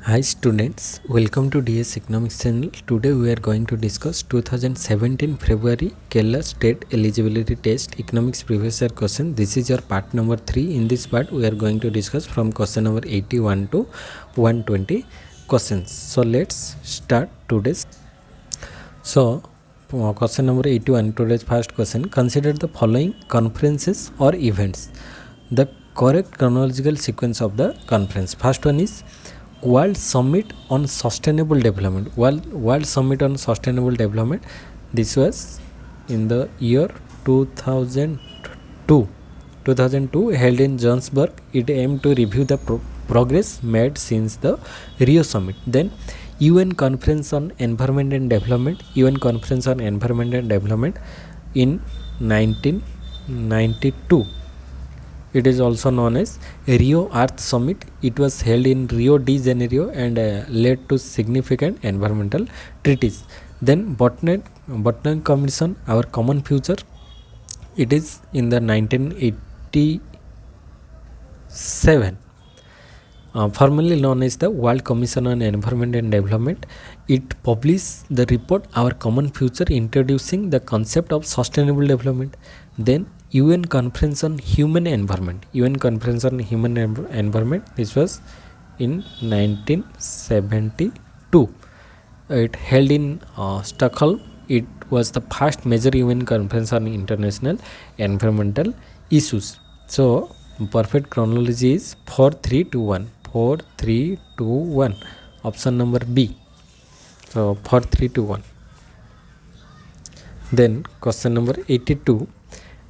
Hi students, welcome to DS Economics channel. Today we are going to discuss 2017 February Kerala State Eligibility Test Economics Previous Year question. This is your part number 3. In this part we are going to discuss from question number 81 to 120 questions. So let's start today's. So question number 81, today's first question. Consider the following conferences or events. The correct chronological sequence of the conference. First one is World Summit on Sustainable Development. World Summit on Sustainable Development. This was in the year 2002. 2002 held in Johannesburg. It aimed to review the progress made since the Rio Summit. Then UN Conference on Environment and Development. UN Conference on Environment and Development in 1992. It is also known as Rio Earth Summit. It was held in Rio de Janeiro and led to significant environmental treaties. Then Botnet Commission, Our Common Future. It is in the 1987. Formerly known as the World Commission on Environment and Development. It published the report Our Common Future, introducing the concept of sustainable development. Then UN Conference on Human Environment. UN Conference on Human Environment. This was in 1972. It held in Stockholm. It was the first major UN conference on international environmental issues. So perfect chronology is 4, 3, 2, 1. 4, 3, 2, 1. Option number B. So 4, 3, 2, 1. Then question number 82.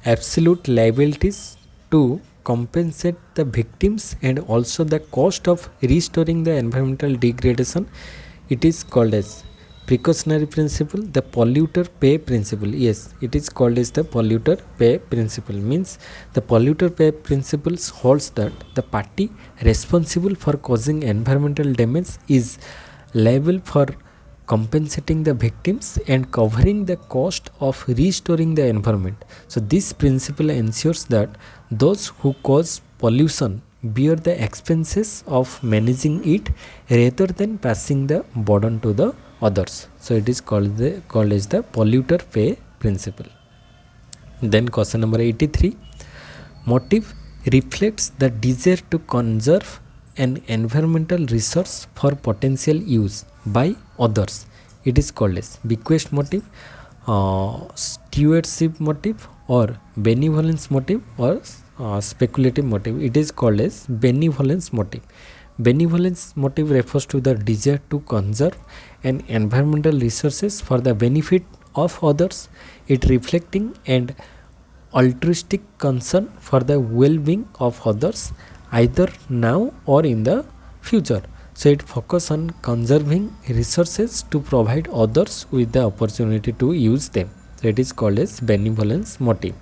Absolute liabilities to compensate the victims and also the cost of restoring the environmental degradation. It is called as precautionary principle, the polluter pay principle. Yes, it is called as the polluter pay principle. Means the polluter pay principle holds that the party responsible for causing environmental damage is liable for compensating the victims and covering the cost of restoring the environment. So this principle ensures that those who cause pollution bear the expenses of managing it rather than passing the burden to the others. So it is called as the polluter pay principle. Then question number 83. Motive reflects the desire to conserve an environmental resource for potential use by others. It is called as bequest motive, stewardship motive, or benevolence motive, or speculative motive. It is called as benevolence motive. Benevolence motive refers to the desire to conserve an environmental resources for the benefit of others. It reflecting an altruistic concern for the well-being of others either now or in the future. So it focuses on conserving resources to provide others with the opportunity to use them. So it is called as benevolence motive.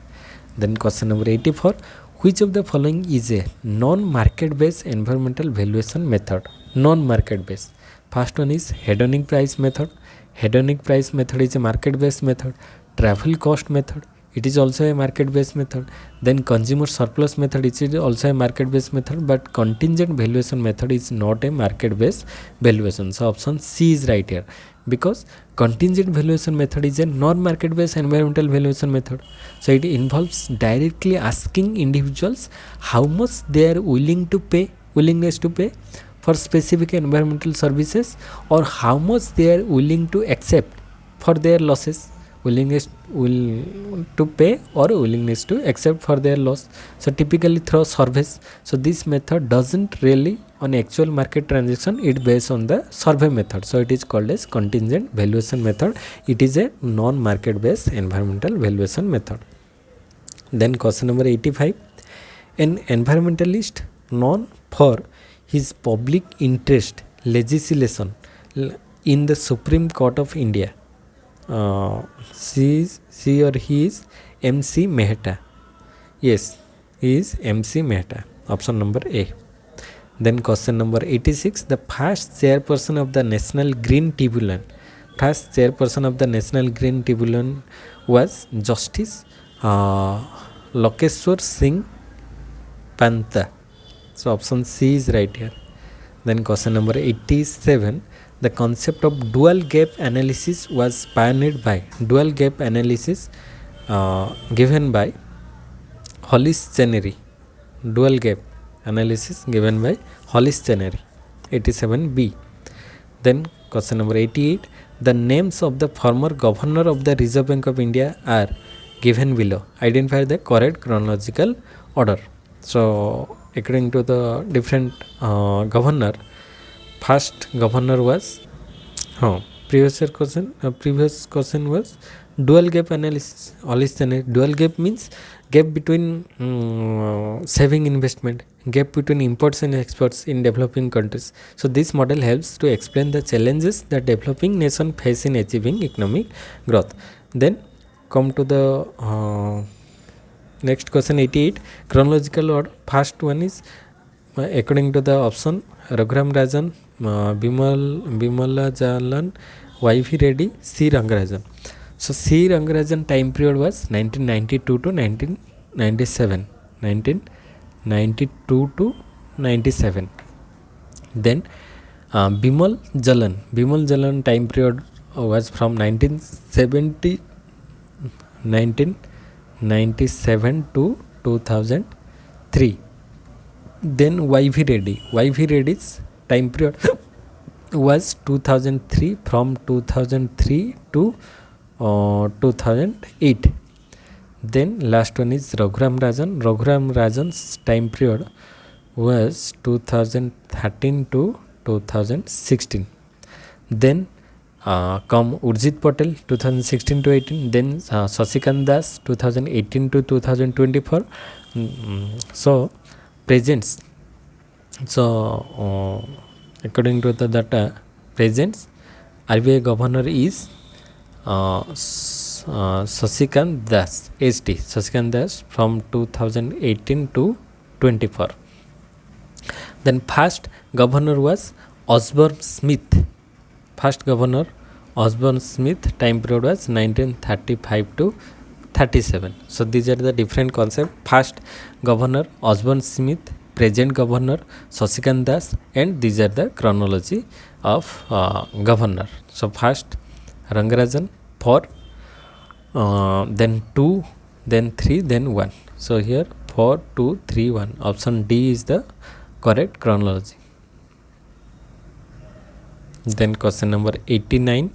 Then question number 84. Which of the following is a non-market based environmental valuation method? Non-market based. First one is hedonic price method. Hedonic price method is a market based method. Travel cost method. It is also a market based method. Then consumer surplus method, it is also a market based method, but contingent valuation method is not a market based valuation. So option C is right here, because contingent valuation method is a non-market based environmental valuation method. So it involves directly asking individuals how much they are willingness to pay for specific environmental services, or how much they are willing to accept for their losses. Willingness to pay or willingness to accept for their loss. So typically through surveys. So this method doesn't really on actual market transaction, it based on the survey method. So it is called as contingent valuation method. It is a non-market based environmental valuation method. Then question number 85. An environmentalist known for his public interest legislation in the Supreme Court of India. She or he is MC Mehta. Yes, he is MC Mehta. Option number A. Then question number 86. The first chairperson of the National Green Tribunal. First chairperson of the National Green Tribunal was Justice Lokeshwar Singh Panta. So option C is right here. Then question number 87, the concept of dual gap analysis was pioneered by dual gap analysis given by 𝙁𝙍𝙀𝙀. Dual gap analysis given by 𝙁𝙍𝙀𝙀. 87b. Then question number 88, the names of the former governor of the Reserve Bank of India are given below. Identify the correct chronological order. So according to the different governor, first governor was previous question was dual gap analysis. Dual gap means gap between saving investment, gap between imports and exports in developing countries. So this model helps to explain the challenges that developing nation face in achieving economic growth. Then come to the next question 88, chronological order. First one is according to the option Raghuram Rajan, Bimala Jalan, YV Reddy, C. Rangarajan. So C. Rangarajan time period was 1992 to 1997. 1992 to 97. Then Bimal Jalan time period was from 1997 to 2003. Then YV Reddy's time period was 2003, from 2003 to 2008. Then last one is Raghuram Rajan's time period was 2013 to 2016. Then come Urjit Patel 2016 to 18. Then Sasikant Das 2018 to 2024. So presents. So according to the data, presents RBI governor is Sasikant Das, ST Sasikant Das from 2018 to 24. Then first governor was Osborne Smith. First governor Osborne Smith time period was 1935 to 37. So these are the different concepts. First governor Osborne Smith, present governor Sasikant Das, and these are the chronology of governor. So first Rangarajan, 4, then 2, then 3, then 1. So here 4, 2, 3, 1. Option D is the correct chronology. Then question number 89,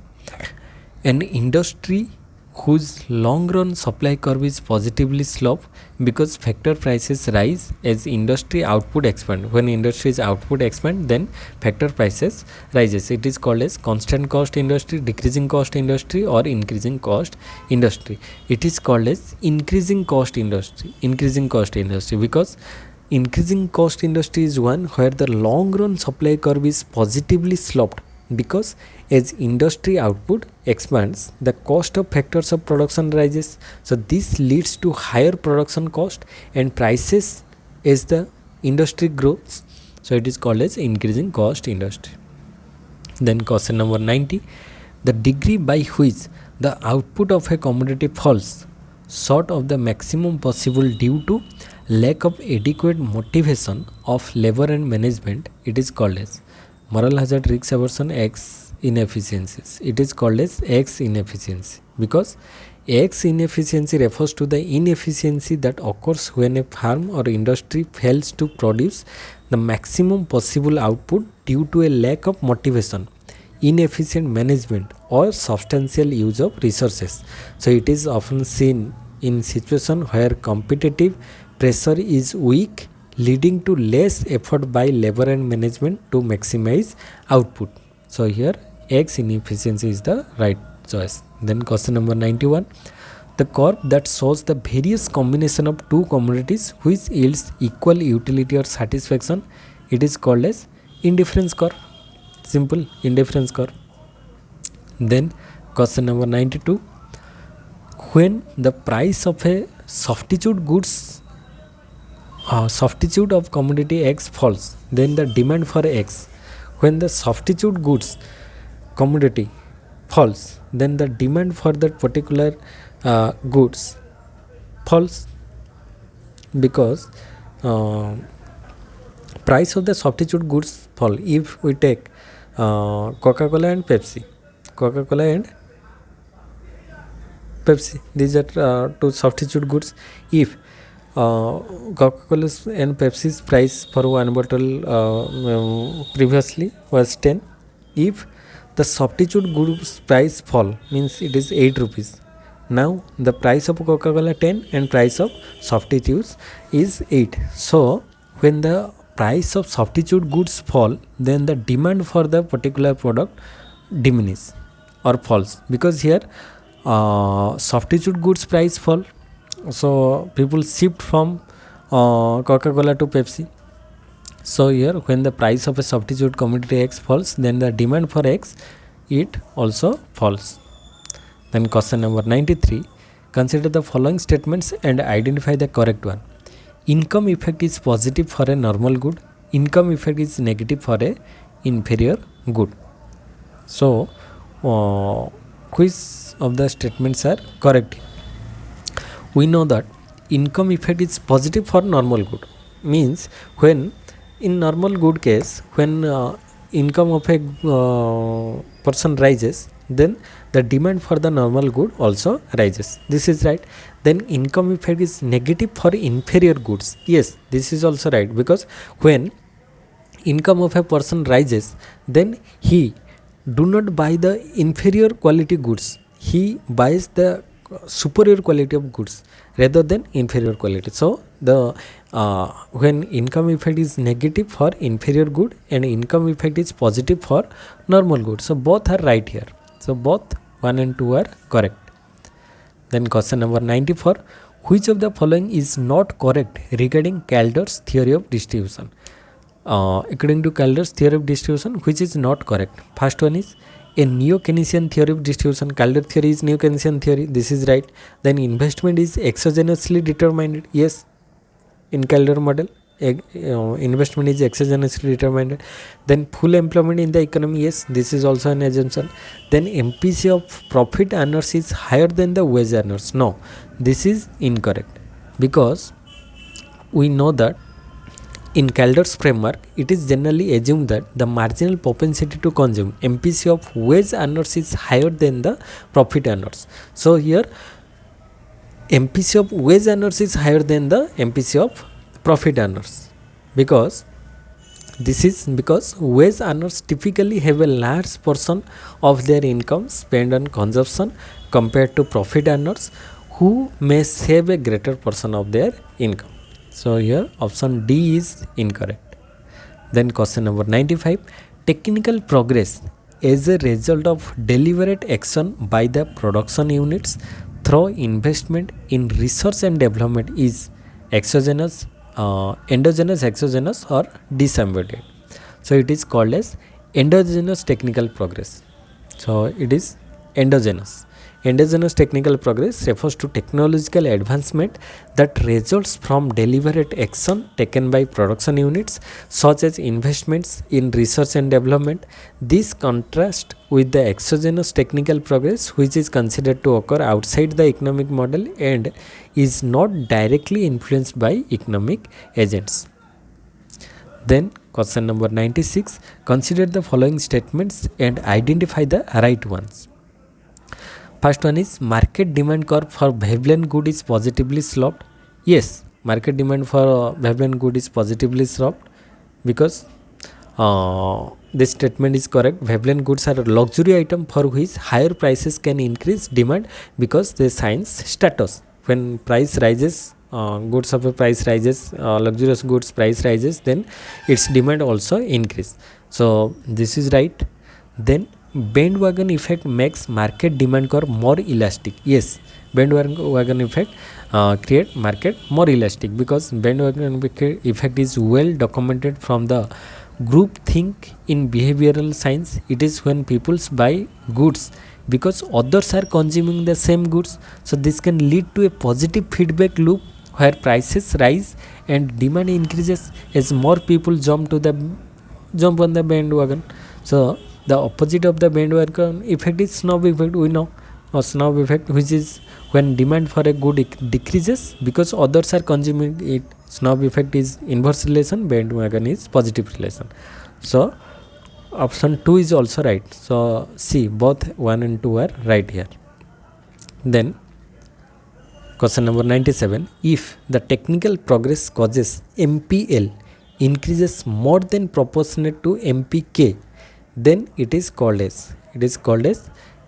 an industry whose long run supply curve is positively sloped because factor prices rise as industry output expand. When industry's output expand, then factor prices rises. It is called as constant cost industry, decreasing cost industry, or increasing cost industry. It is called as increasing cost industry because increasing cost industry is one where the long run supply curve is positively sloped, because as industry output expands, the cost of factors of production rises. So this leads to higher production cost and prices as the industry grows. So it is called as increasing cost industry. Then question number 90, the degree by which the output of a commodity falls short of the maximum possible due to lack of adequate motivation of labor and management, it is called as moral hazard, risk aversion, X inefficiencies. It is called as X inefficiency because X inefficiency refers to the inefficiency that occurs when a firm or industry fails to produce the maximum possible output due to a lack of motivation, inefficient management, or substantial use of resources. So it is often seen in situation where competitive pressure is weak, leading to less effort by labor and management to maximize output. So here X inefficiency is the right choice. Then question number 91, the curve that shows the various combination of two commodities which yields equal utility or satisfaction, it is called as indifference curve. Simple, indifference curve. Then question number 92, when the price of a substitute of commodity X falls, then the demand for X. When the substitute goods commodity falls, then the demand for that particular goods falls because price of the substitute goods fall. If we take Coca-Cola and Pepsi, Coca-Cola and Pepsi, these are two substitute goods. If Coca-Cola and Pepsi's price for one bottle previously was 10, if the substitute goods price fall, means it is 8 rupees. Now the price of Coca-Cola 10 and price of substitutes is 8. So when the price of substitute goods fall, then the demand for the particular product diminish or falls, because here substitute goods price fall, so people shift from Coca-Cola to Pepsi. So here when the price of a substitute commodity X falls, then the demand for X, it also falls. Then question number 93, consider the following statements and identify the correct one. Income effect is positive for a normal good, income effect is negative for a inferior good. So which of the statements are correct? We know that income effect is positive for normal good, means when in normal good case, when income of a person rises, then the demand for the normal good also rises. This is right. Then income effect is negative for inferior goods. Yes, this is also right, because when income of a person rises, then he do not buy the inferior quality goods, he buys the superior quality of goods rather than inferior quality. So the when income effect is negative for inferior good and income effect is positive for normal good, so both are right here. So both 1 and 2 are correct. Then question number 94, which of the following is not correct regarding Calder's theory of distribution? According to Calder's theory of distribution, which is not correct? First one is a neo-Keynesian theory of distribution. Calder theory is neo-Keynesian theory. This is right. Then investment is exogenously determined. Yes, in Calder model, investment is exogenously determined. Then full employment in the economy. Yes, this is also an assumption. Then MPC of profit earners is higher than the wage earners. No, this is incorrect, because we know that in Calder's framework, it is generally assumed that the marginal propensity to consume, MPC of wage earners, is higher than the profit earners. So here MPC of wage earners is higher than the MPC of profit earners, because this is because wage earners typically have a large portion of their income spent on consumption compared to profit earners who may save a greater portion of their income. So here option D is incorrect. Then question number 95, technical progress as a result of deliberate action by the production units through investment in research and development is exogenous, endogenous, exogenous, or disembodied. So it is called as endogenous technical progress. So it is endogenous. Endogenous technical progress refers to technological advancement that results from deliberate action taken by production units, such as investments in research and development. This contrasts with the exogenous technical progress, which is considered to occur outside the economic model and is not directly influenced by economic agents. Then question number 96, consider the following statements and identify the right ones. First one is market demand curve for Veblen good is positively sloped. Yes, market demand for Veblen good is positively sloped, because this statement is correct. Veblen goods are a luxury item for which higher prices can increase demand because they signs status. When price rises, goods of a price rises, luxurious goods price rises, then its demand also increase. So this is right. Then bandwagon effect makes market demand curve more elastic. Yes, bandwagon effect create market more elastic, because bandwagon effect is well documented from the group think in behavioral science. It is when people buy goods because others are consuming the same goods. So this can lead to a positive feedback loop where prices rise and demand increases as more people jump on the bandwagon. So the opposite of the bandwagon effect is snob effect. We know or snowball effect, which is when demand for a good decreases because others are consuming it. Snowball effect is inverse relation, bandwagon is positive relation. So option 2 is also right. So see, both 1 and 2 are right here. Then question number 97, if the technical progress causes MPL increases more than proportionate to MPK, then it is called as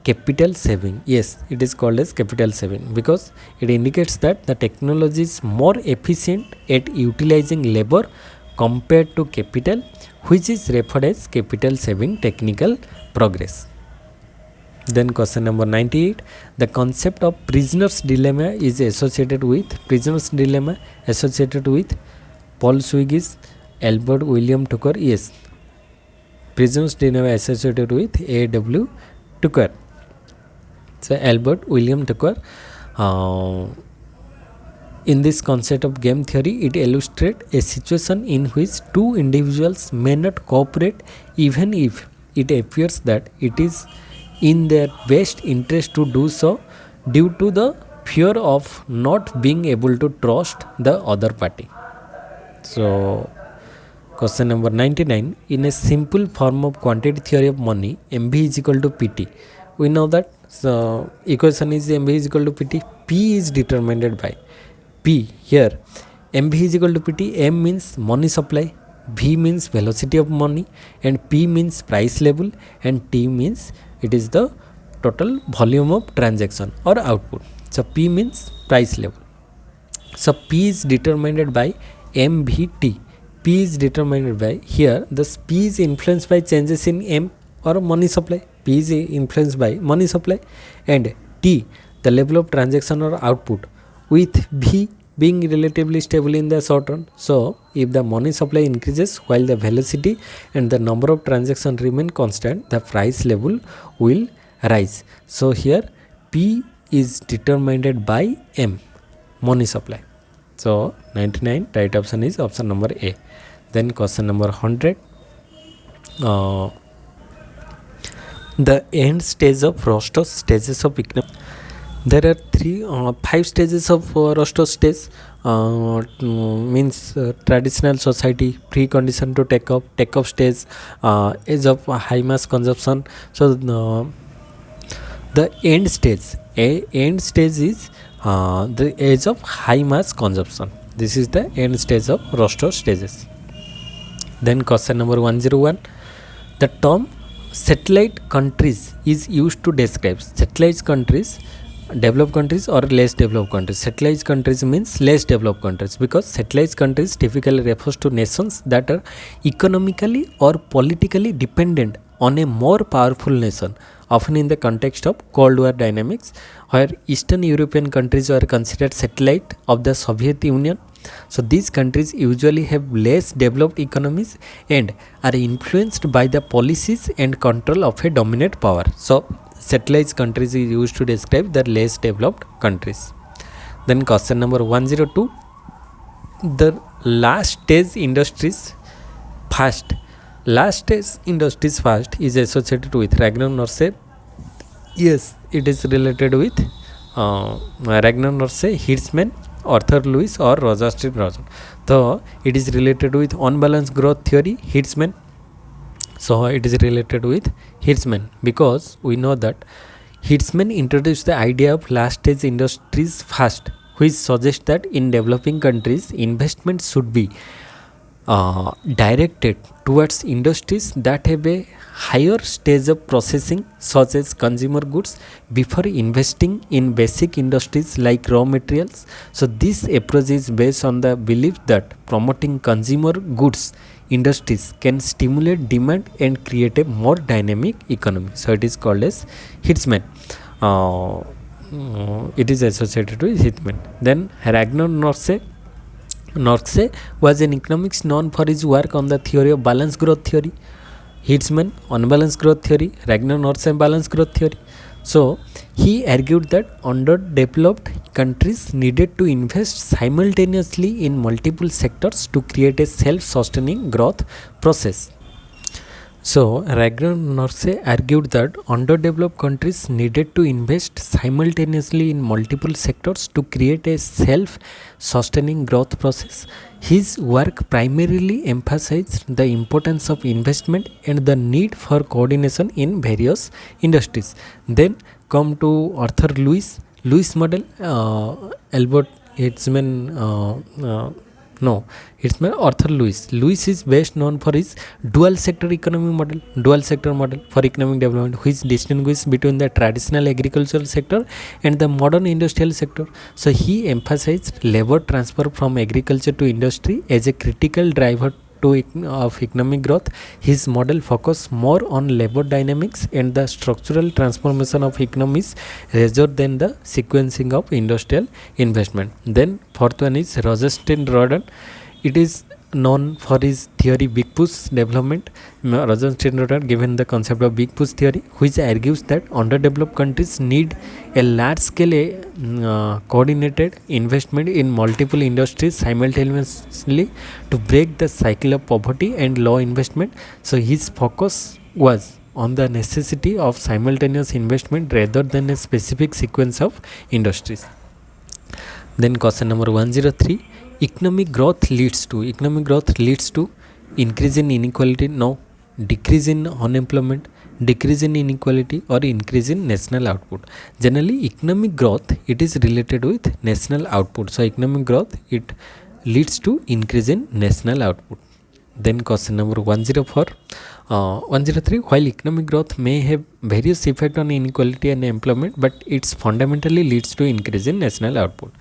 capital saving. Yes, it is called as capital saving because it indicates that the technology is more efficient at utilizing labor compared to capital, which is referred as capital saving technical progress. Then question number 98, the concept of prisoner's dilemma is associated with Paul Swiggy's Albert William Tucker. Yes, prisoner's dilemma associated with A.W. Tucker. So Albert William Tucker, in this concept of game theory, it illustrates a situation in which two individuals may not cooperate even if it appears that it is in their best interest to do so due to the fear of not being able to trust the other party. So question number 99, in a simple form of quantity theory of money, MV is equal to PT. We know that so equation is MV is equal to PT. P is determined by P. Here MV is equal to PT. M means money supply, V means velocity of money, and P means price level, and T means it is the total volume of transaction or output. So P means price level. So P is determined by MVT. P is determined by, here the P is influenced by changes in M or money supply. P is influenced by money supply, and T the level of transaction or output, with V being relatively stable in the short run. So if the money supply increases while the velocity and the number of transactions remain constant, the price level will rise. So here P is determined by M, money supply. So 99 right option is option number A. Then question number 100, the end stage of roster stages of economic. There are 5 stages of roster stage. Means traditional society, pre-condition to take up stage, age of high mass consumption. So the end stage is the age of high mass consumption. This is the end stage of roster stages. Then question number 101, the term satellite countries is used to describe satellite countries, developed countries or less developed countries. Satellite countries means less developed countries because satellite countries typically refers to nations that are economically or politically dependent on a more powerful nation, often in the context of Cold War dynamics, where Eastern European countries were considered satellite of the Soviet Union. So these countries usually have less developed economies and are influenced by the policies and control of a dominant power. So satellite countries is used to describe the less developed countries. Then question number 102, the last stage industries first is associated with Ragnar-Norsay. Yes, it is related with Ragnar-Norsay, Hirschman, Arthur Lewis or Roger Street Rosen. So it is related with unbalanced growth theory, Hirschman. So it is related with Hirschman because we know that Hirschman introduced the idea of last stage industries first, which suggests that in developing countries investments should be directed towards industries that have a higher stage of processing, such as consumer goods, before investing in basic industries like raw materials. So this approach is based on the belief that promoting consumer goods industries can stimulate demand and create a more dynamic economy. So it is called as Hirschman. It is associated with Hirschman. Then Ragnar-Norsay was an economics known for his work on the theory of balanced growth theory. Hirschman unbalanced growth theory, Ragnar-Norsay balanced growth theory. So he argued that underdeveloped countries needed to invest simultaneously in multiple sectors to create a self-sustaining growth process. So, Ragnar argued that underdeveloped countries needed to invest simultaneously in multiple sectors to create a self-sustaining growth process. His work primarily emphasized the importance of investment and the need for coordination in various industries. Then come to Arthur Lewis model, Albert Hitzman, no, it's my Arthur Lewis. Lewis is best known for his dual sector model for economic development, which distinguishes between the traditional agricultural sector and the modern industrial sector. So he emphasized labor transfer from agriculture to industry as a critical driver of economic growth. His model focused more on labor dynamics and the structural transformation of economies rather than the sequencing of industrial investment. Then fourth one is Rosenstein-Rodan. It is known for his theory Big Push development. Rosenstein-Rodan given the concept of Big Push theory, which argues that underdeveloped countries need a large-scale coordinated investment in multiple industries simultaneously to break the cycle of poverty and low investment. So his focus was on the necessity of simultaneous investment rather than a specific sequence of industries. Then question number 103, economic growth leads to increase in inequality, no, decrease in unemployment, decrease in inequality, or increase in national output. Generally economic growth, it is related with national output. So economic growth, it leads to increase in national output. Then question number 104, 103, while economic growth may have various effect on inequality and employment, but it's fundamentally leads to increase in national output.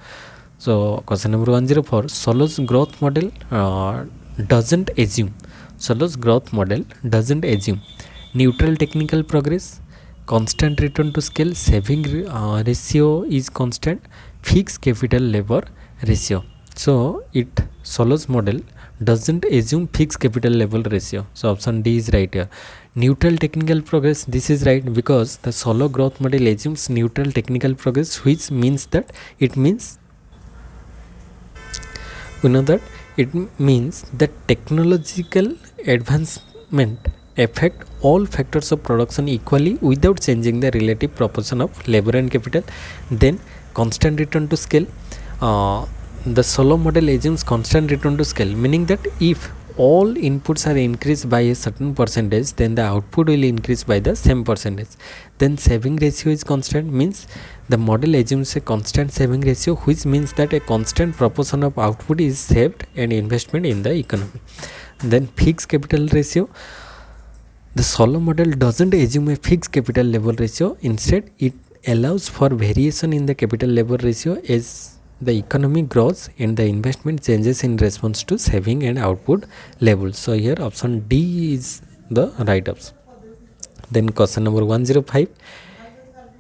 So question number 104, Solo's growth model doesn't assume neutral technical progress, constant return to scale, saving ratio is constant, fixed capital labor ratio. So Solo's model doesn't assume fixed capital level ratio. So option D is right here. Neutral technical progress, this is right because the Solo growth model assumes neutral technical progress, which means that it means technological advancement affect all factors of production equally without changing the relative proportion of labor and capital. Then constant return to scale, the Solo model assumes constant return to scale, meaning that if all inputs are increased by a certain percentage, then the output will increase by the same percentage. Then saving ratio is constant, means the model assumes a constant saving ratio, which means that a constant proportion of output is saved and investment in the economy. Then fixed capital ratio, the Solo model doesn't assume a fixed capital level ratio. Instead, it allows for variation in the capital level ratio as the economy grows and the investment changes in response to saving and output levels. So here option D is the right option. Then question number 105,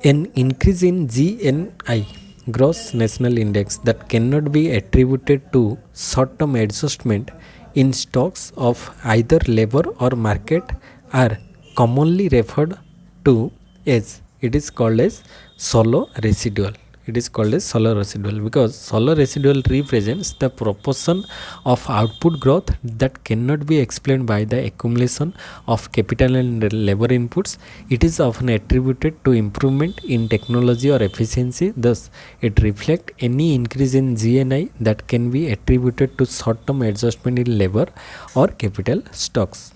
an increase in GNI, gross national index, that cannot be attributed to short-term adjustment in stocks of either labor or market are commonly referred to as, it is called as Solo residual. It is called as Solo residual because Solo residual represents the proportion of output growth that cannot be explained by the accumulation of capital and labor inputs. It is often attributed to improvement in technology or efficiency. Thus, it reflects any increase in GNI that can be attributed to short-term adjustment in labor or capital stocks.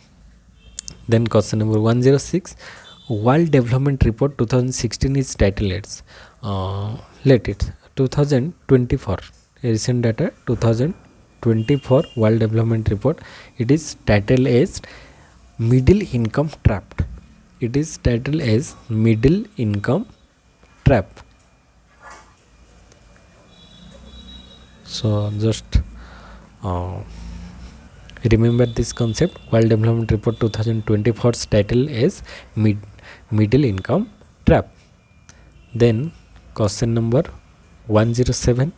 Then question number 106, World Development Report 2016 is titled as, let it 2024, recent data 2024 World Development Report, it is titled as Middle Income Trap. It is titled as Middle Income Trap. So just remember this concept. World Development Report 2024's title is Middle Income Trap. Then question number 107,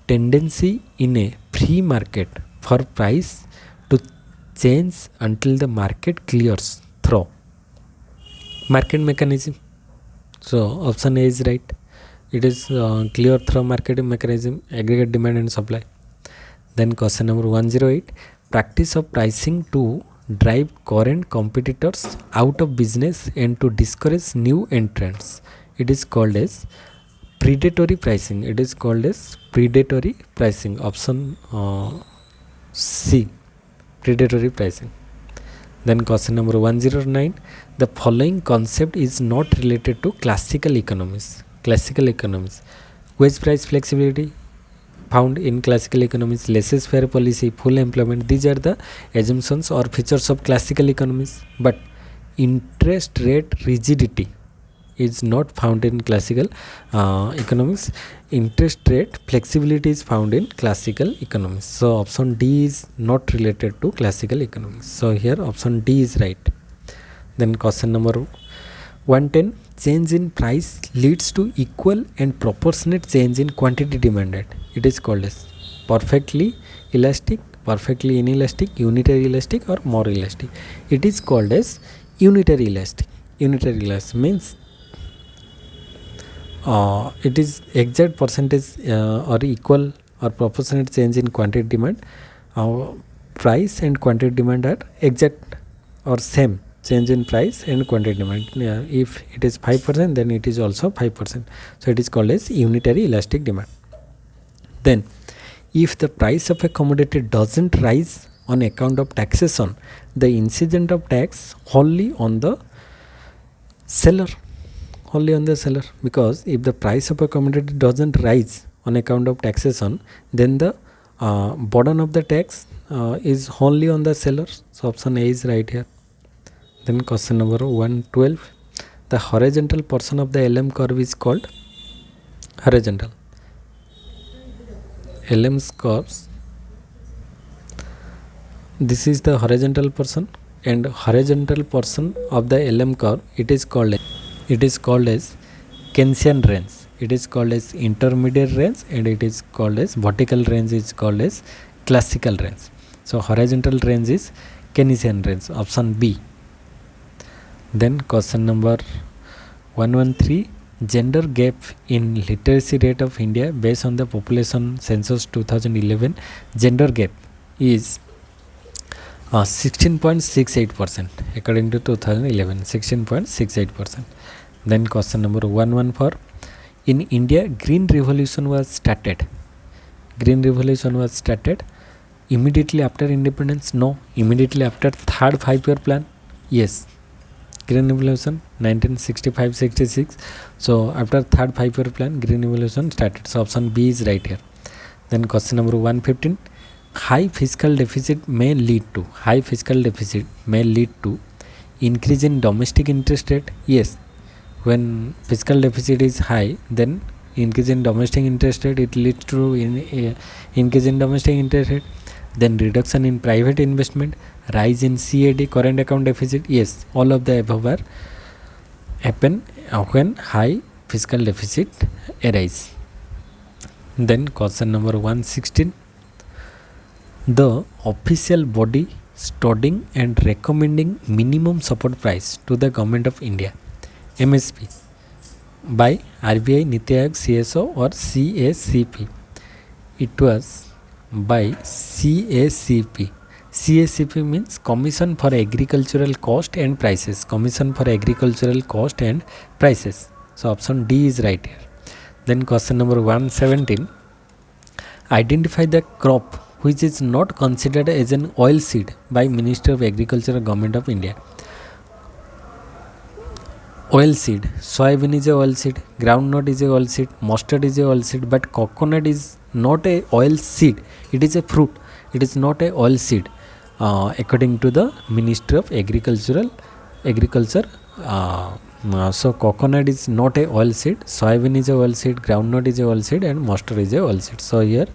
tendency in a free market for price to change until the market clears through market mechanism. So option A is right. It is clear through market mechanism, aggregate demand and supply. Then question number 108, practice of pricing to drive current competitors out of business and to discourage new entrants. It is called as predatory pricing. It is called as predatory pricing. Option C, predatory pricing. Then question number 109. The following concept is not related to classical economics. Classical economics. Wage price flexibility found in classical economics, laissez-faire policy, full employment. These are the assumptions or features of classical economics. But interest rate rigidity is not found in classical economics. Interest rate flexibility is found in classical economics. So option D is not related to classical economics. So here option D is right. Then question number 110. Change in price leads to equal and proportionate change in quantity demanded. It is called as perfectly elastic, perfectly inelastic, unitary elastic, or more elastic. It is called as unitary elastic. Unitary elastic means it is exact percentage or equal or proportionate change in quantity demand. Price and quantity demand are exact or same change in price and quantity demand. If it is 5%, then it is also 5%. So it is called as unitary elastic demand. Then if the price of a commodity doesn't rise on account of taxation, the incidence of tax wholly on the seller. Only on the seller, because if the price of a commodity doesn't rise on account of taxation, then the burden of the tax is wholly on the seller. So option A is right here. Then question number 112. The horizontal portion of the LM curve is called horizontal. LM's curves. This is the horizontal portion, and horizontal portion of the LM curve, it is called as Keynesian range. It is called as intermediate range, and it is called as vertical range is called as classical range. So horizontal range is Keynesian range. Option B. Then question number 113. Gender gap in literacy rate of India based on the population census 2011. Gender gap is 16.68% according to 2011. 16.68%. Then question number 114. In India, Green Revolution was started. Green Revolution was started immediately after independence? No. Immediately after third 5-year plan? Yes. Green Revolution 1965-66. So after third 5-year plan, Green Revolution started. So option B is right here. Then question number 115. High fiscal deficit may lead to increase in domestic interest rate. Yes. When fiscal deficit is high, then increase in domestic interest rate, it leads to increase in domestic interest rate. Then reduction in private investment, rise in CAD, current account deficit. Yes, all of the above happen when high fiscal deficit arise. Then question number 116. The official body studying and recommending minimum support price to the government of India, MSP, by RBI, Niti Aayog, CSO or CACP. It was by CACP. CACP means Commission for Agricultural Cost and Prices. Commission for Agricultural Cost and Prices. So option D is right here. Then question number 117. Identify the crop which is not considered as an oil seed by Ministry of Agriculture, Government of India. Oil seed. Soybean is a oil seed, groundnut is a oil seed, mustard is a oil seed, but coconut is not a oil seed. It is a fruit. It is not a oil seed according to the Ministry of Agriculture. So coconut is not a oil seed, soybean is a oil seed, groundnut is a oil seed, and mustard is a oil seed. So here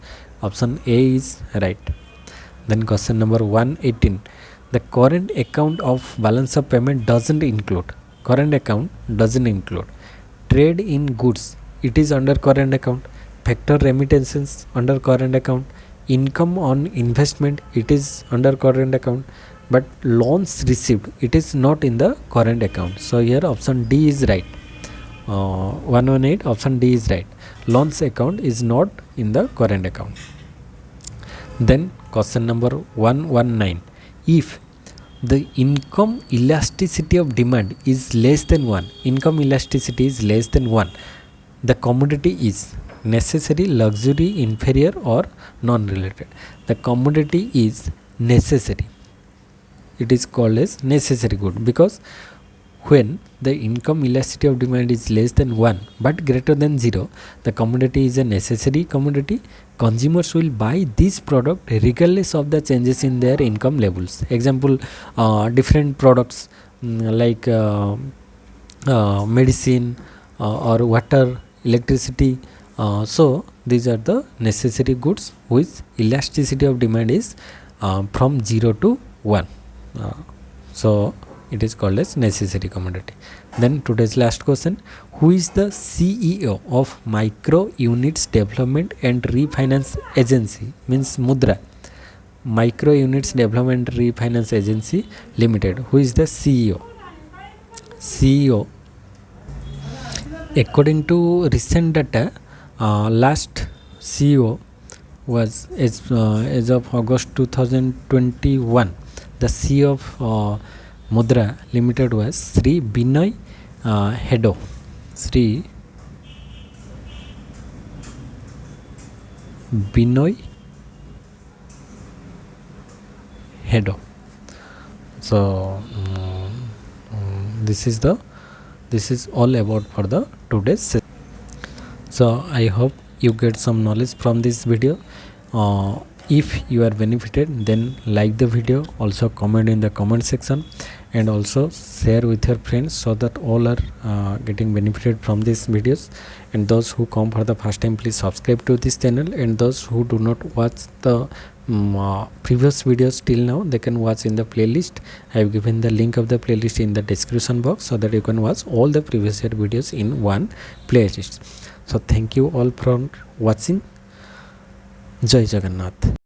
option A is right. Then question number 118. The current account of balance of payment doesn't include. Current account doesn't include trade in goods. It is under current account. Factor remittances under current account. Income on investment, it is under current account. But loans received, it is not in the current account. So here option D is right. 118, option D is right. Loans account is not in the current account. Then question number 119. If the income elasticity of demand is less than 1, income elasticity is less than 1, the commodity is necessary, luxury, inferior or non-related. The commodity is necessary, it is called as necessary good, because when the income elasticity of demand is less than 1 but greater than 0, the commodity is a necessary commodity. Consumers will buy this product regardless of the changes in their income levels. Example, different products like medicine or water, electricity. So these are the necessary goods which elasticity of demand is from 0 to 1. So it is called as necessary commodity. Then today's last question: who is the CEO of Micro Units Development and Refinance Agency, means Mudra, Micro Units Development Refinance Agency Limited? Who is the CEO? CEO, according to recent data, last CEO was as of August 2021, the CEO of Mudra Limited was Sri Binoy Hedo. Sri Binoy Hedo. So this is all about for the today's session. So I hope you get some knowledge from this video. If you are benefited, then like the video, also comment in the comment section, and also share with your friends so that all are getting benefited from these videos. And those who come for the first time, please subscribe to this channel, and those who do not watch the previous videos till now, they can watch in the playlist. I have given the link of the playlist in the description box so that you can watch all the previous year videos in one playlist. So thank you all for watching. Jai Jagannath.